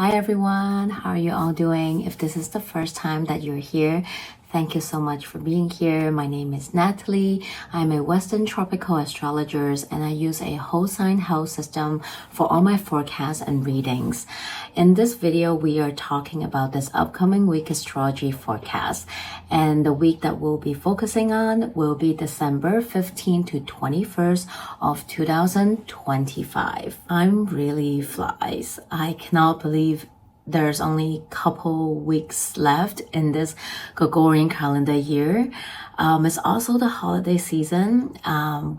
Hi everyone, how are you all doing? If this is the first time that you're here, thank you so much for being here. My name is Natalie. I'm a Western tropical astrologer and I use a whole sign house system for all my forecasts and readings. In this video, we are talking about this upcoming week astrology forecast. And the week that we'll be focusing on will be December 15th to 21st of 2025. Time really flies. I cannot believe there's only a couple weeks left in this Gregorian calendar year. It's also the holiday season,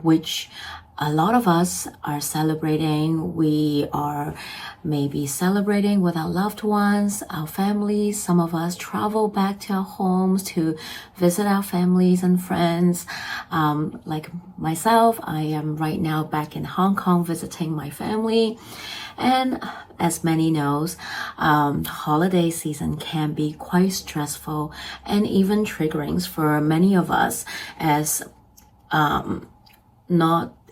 which a lot of us are celebrating. We are maybe celebrating with our loved ones, our families. Some of us travel back to our homes to visit our families and friends. Like myself, I am right now back in Hong Kong visiting my family. And as many knows, holiday season can be quite stressful and even triggering for many of us, as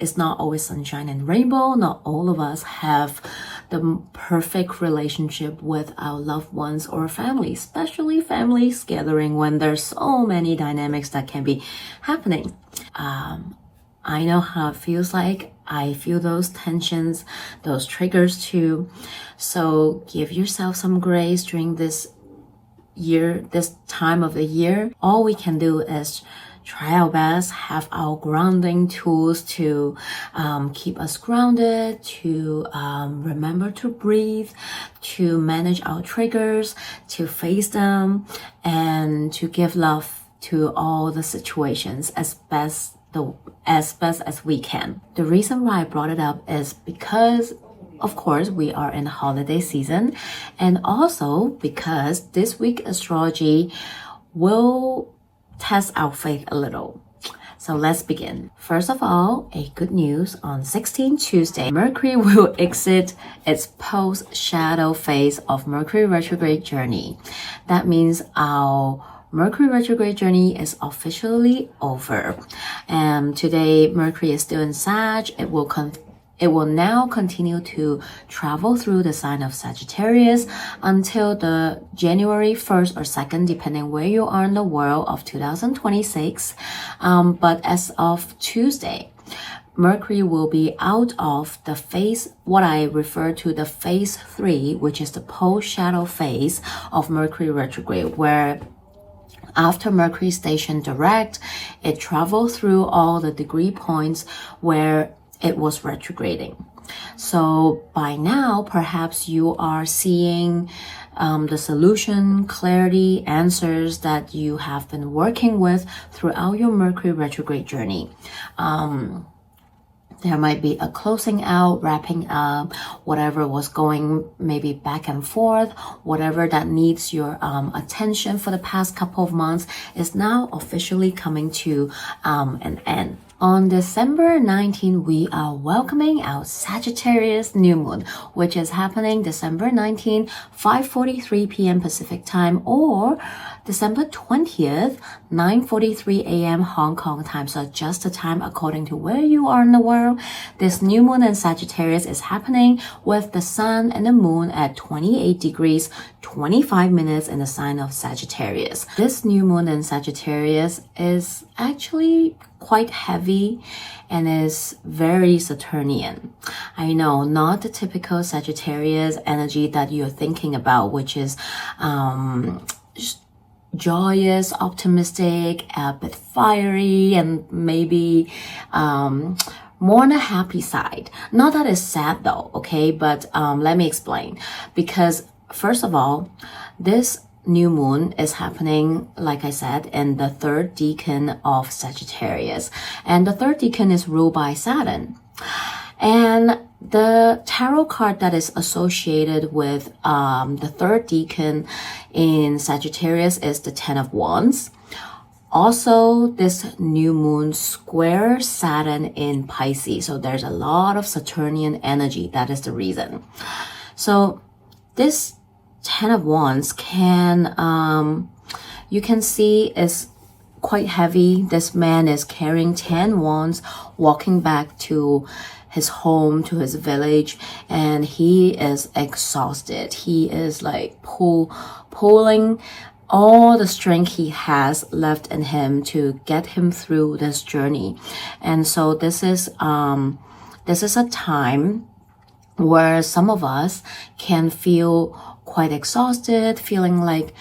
it's not always sunshine and rainbow. Not all of us have the perfect relationship with our loved ones or family, especially families gathering when there's so many dynamics that can be happening. I know how it feels like. I feel those tensions, those triggers too. So give yourself some grace during this year, this time of the year. All we can do is try our best, have our grounding tools to keep us grounded, to remember to breathe, to manage our triggers, to face them, and to give love to all the situations as best as we can. The reason why I brought it up is because, of course, we are in the holiday season, and also because this week astrology will test our faith a little. So let's begin. First of all, a good news: on 16 Tuesday, Mercury will exit its post-shadow phase of Mercury Retrograde journey. That means our Mercury retrograde journey is officially over. And today, Mercury is still in Sag. It will now continue to travel through the sign of Sagittarius until the January 1st or 2nd, depending where you are in the world, of 2026. But as of Tuesday, Mercury will be out of the phase, what I refer to the phase 3, which is the post-shadow phase of Mercury retrograde, where after Mercury station direct, it traveled through all the degree points where it was retrograding. So by now, perhaps you are seeing the solution, clarity, answers that you have been working with throughout your Mercury retrograde journey. There might be a closing out, wrapping up, whatever was going maybe back and forth, whatever that needs your attention for the past couple of months is now officially coming to an end. On December 19th, we are welcoming our Sagittarius New Moon, which is happening December 19th, 5:43 p.m. Pacific time, or December 20th, 9:43 a.m. Hong Kong time. So adjust the time according to where you are in the world. This new moon in Sagittarius is happening with the sun and the moon at 28 degrees, 25 minutes in the sign of Sagittarius. This new moon in Sagittarius is actually quite heavy and is very Saturnian. I know, not the typical Sagittarius energy that you're thinking about, which is joyous, optimistic, a bit fiery, and maybe more on the happy side. Not that it's sad though, okay? But let me explain. Because first of all, this new moon is happening, like I said, in the third decan of Sagittarius. And the third decan is ruled by Saturn. And the tarot card that is associated with the third decan in Sagittarius is the Ten of Wands. Also, this new moon squares Saturn in Pisces. So there's a lot of Saturnian energy. That is the reason. So this Ten of Wands can, you can see is quite heavy. This man is carrying 10 wands, walking back to his home, to his village, and he is exhausted. He is like pulling all the strength he has left in him to get him through this journey. And so this is a time where some of us can feel quite exhausted, feeling like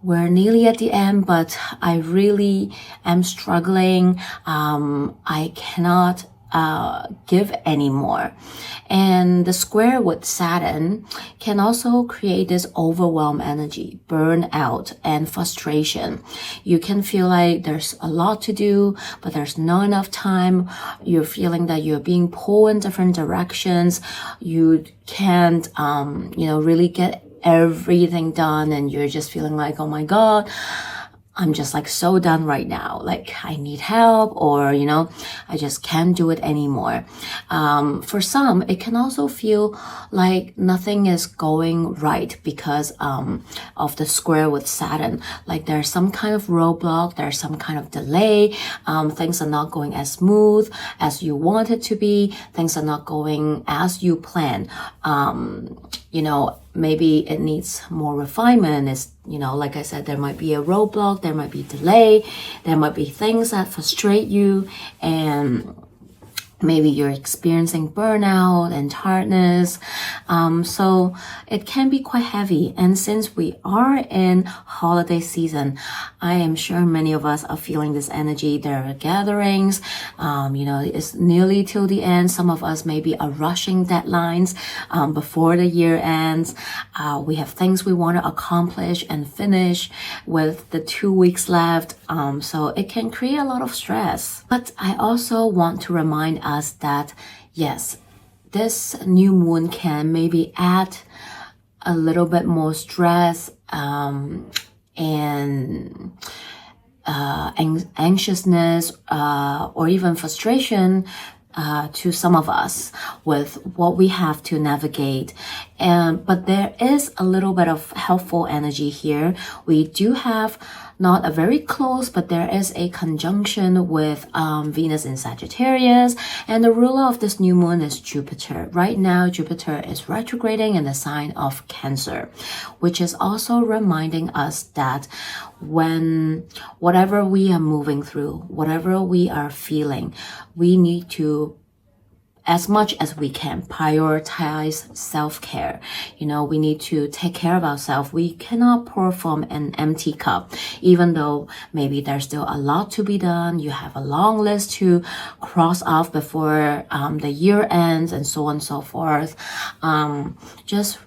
we're nearly at the end, but I really am struggling. I cannot give anymore. And the square with Saturn can also create this overwhelm energy, burnout, and frustration. You can feel like there's a lot to do, but there's not enough time. You're feeling that you're being pulled in different directions. You can't, really get everything done, and you're just feeling like, oh my God, I'm just like so done right now. Like I need help, or, I just can't do it anymore. For some, it can also feel like nothing is going right because, of the square with Saturn. Like there's some kind of roadblock, there's some kind of delay. Things are not going as smooth as you want it to be. Things are not going as you plan. Maybe it needs more refinement. It's, like I said, there might be a roadblock, there might be delay, there might be things that frustrate you, and maybe you're experiencing burnout and tiredness. So it can be quite heavy. And since we are in holiday season, I am sure many of us are feeling this energy. There are gatherings, it's nearly till the end. Some of us maybe are rushing deadlines, before the year ends. We have things we want to accomplish and finish with the 2 weeks left. So it can create a lot of stress. But I also want to remind us that yes, this new moon can maybe add a little bit more stress and anxiousness or even frustration to some of us with what we have to navigate. But there is a little bit of helpful energy here. We do have not a very close, but there is a conjunction with Venus in Sagittarius, and the ruler of this new moon is Jupiter. Right now, Jupiter is retrograding in the sign of Cancer, which is also reminding us that when whatever we are moving through, whatever we are feeling, we need to, as much as we can, prioritize self-care. We need to take care of ourselves. We cannot pour from an empty cup, even though maybe there's still a lot to be done. You have a long list to cross off before the year ends, and so on and so forth. Just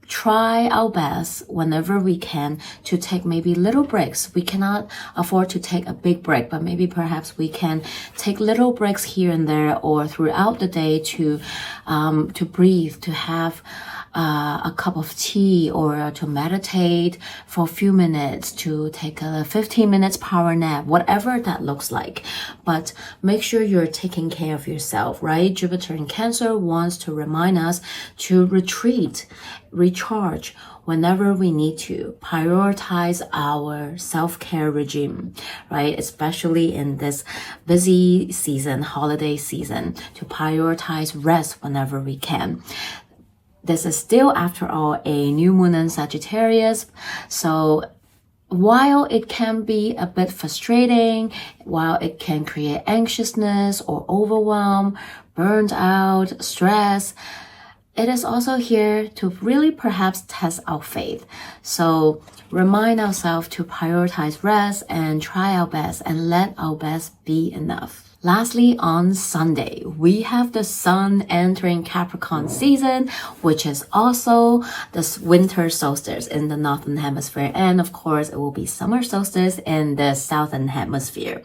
try our best whenever we can to take maybe little breaks. We cannot afford to take a big break, but maybe perhaps we can take little breaks here and there or throughout the day to breathe, to have a cup of tea, or to meditate for a few minutes, to take a 15 minutes power nap, whatever that looks like. But make sure you're taking care of yourself, right? Jupiter in Cancer wants to remind us to retreat, recharge whenever we need to, prioritize our self-care regime, right? Especially in this busy season, holiday season, to prioritize rest whenever we can. This is still, after all, a new moon in Sagittarius. So while it can be a bit frustrating, while it can create anxiousness or overwhelm, burnt out, stress, it is also here to really perhaps test our faith. So remind ourselves to prioritize rest and try our best and let our best be enough. Lastly, on Sunday, we have the sun entering Capricorn season, which is also the winter solstice in the northern hemisphere. And of course, it will be summer solstice in the southern hemisphere.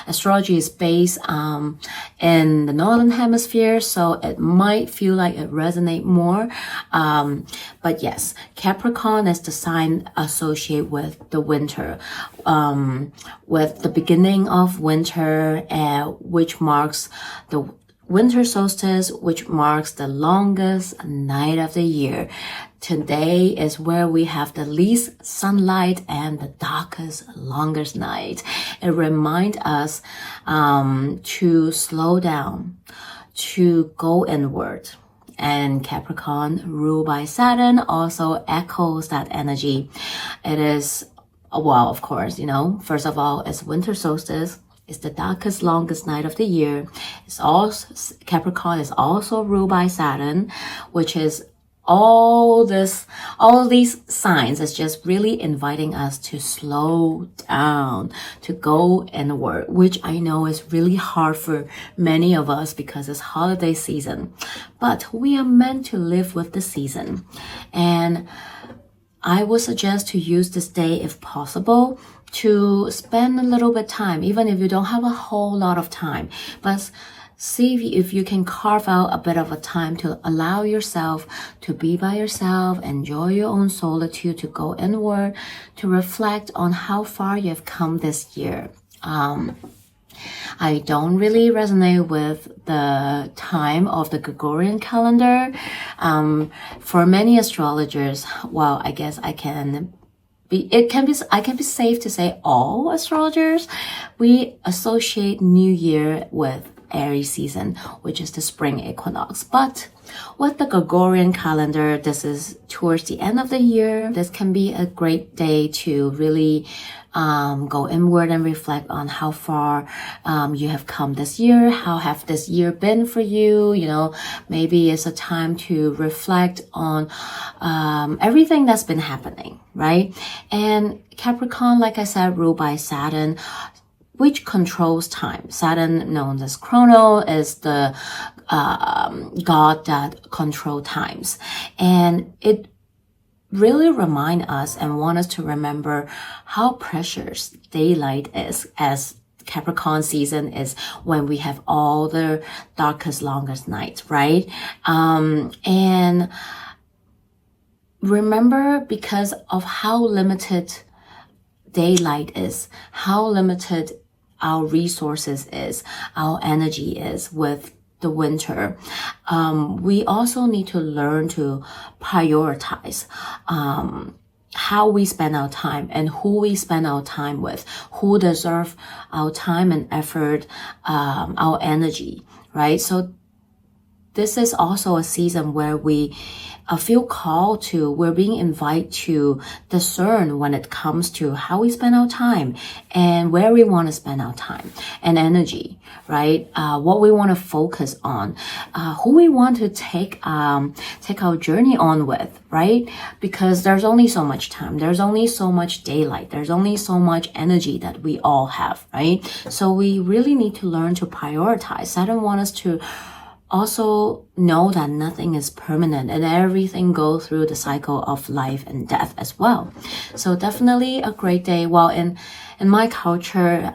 Astrology is based in the northern hemisphere, so it might feel like it resonates more. But yes, Capricorn is the sign associated with the winter, with the beginning of winter, which marks the winter solstice, which marks the longest night of the year. Today is where we have the least sunlight and the darkest, longest night. It reminds us to slow down, to go inward. And Capricorn, ruled by Saturn, also echoes that energy. It is, well, of course, you know, first of all, it's winter solstice. It's the darkest, longest night of the year. It's also, Capricorn is also ruled by Saturn, which is all these signs is just really inviting us to slow down, to go inward, which I know is really hard for many of us because it's holiday season. But we are meant to live with the season. And I would suggest to use this day, if possible, to spend a little bit time, even if you don't have a whole lot of time, but see if you can carve out a bit of a time to allow yourself to be by yourself, enjoy your own solitude, to go inward, to reflect on how far you've come this year. I don't really resonate with the time of the Gregorian calendar. For many astrologers, well, I guess I can be safe to say all astrologers, we associate New Year with Aries season, which is the spring equinox. But with the Gregorian calendar, this is towards the end of the year. This can be a great day to really go inward and reflect on how far you have come this year. How have this year been for you? You know, maybe it's a time to reflect on everything that's been happening, right? And Capricorn, like I said, ruled by Saturn, which controls time. Saturn, known as Chrono, is the god that controls times. And it really remind us and want us to remember how precious daylight is, as Capricorn season is when we have all the darkest, longest nights, right? And remember, because of how limited daylight is, how limited our resources is, our energy is with the winter, we also need to learn to prioritize how we spend our time and who we spend our time with, who deserve our time and effort, our energy, right? So this is also a season where we feel called to, we're being invited to discern when it comes to how we spend our time and where we want to spend our time and energy, right? What we want to focus on, who we want to take our journey on with, right? Because there's only so much time. There's only so much daylight. There's only so much energy that we all have, right? So we really need to learn to prioritize. Saturn wants us to also know that nothing is permanent and everything goes through the cycle of life and death as well. So definitely a great day. Well, in my culture,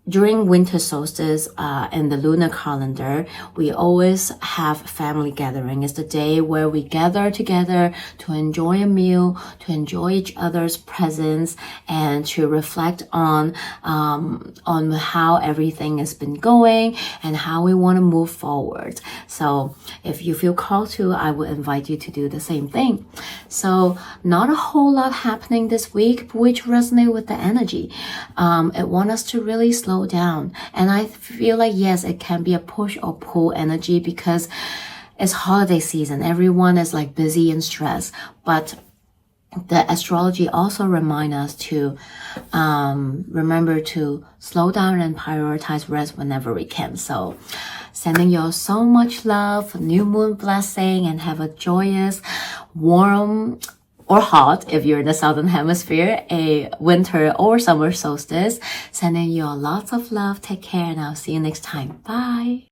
during winter solstice, in the lunar calendar, we always have family gathering. It's the day where we gather together to enjoy a meal, to enjoy each other's presence, and to reflect on how everything has been going and how we want to move forward. So if you feel called to, I would invite you to do the same thing. So not a whole lot happening this week, which resonate with the energy. It wants us to really slow down. And I feel like, yes, it can be a push or pull energy because it's holiday season. Everyone is like busy and stressed. But the astrology also remind us to remember to slow down and prioritize rest whenever we can. So sending you all so much love, new moon blessing, and have a joyous, warm, or hot if you're in the southern hemisphere, a winter or summer solstice. Sending you all lots of love. Take care, and I'll see you next time. Bye.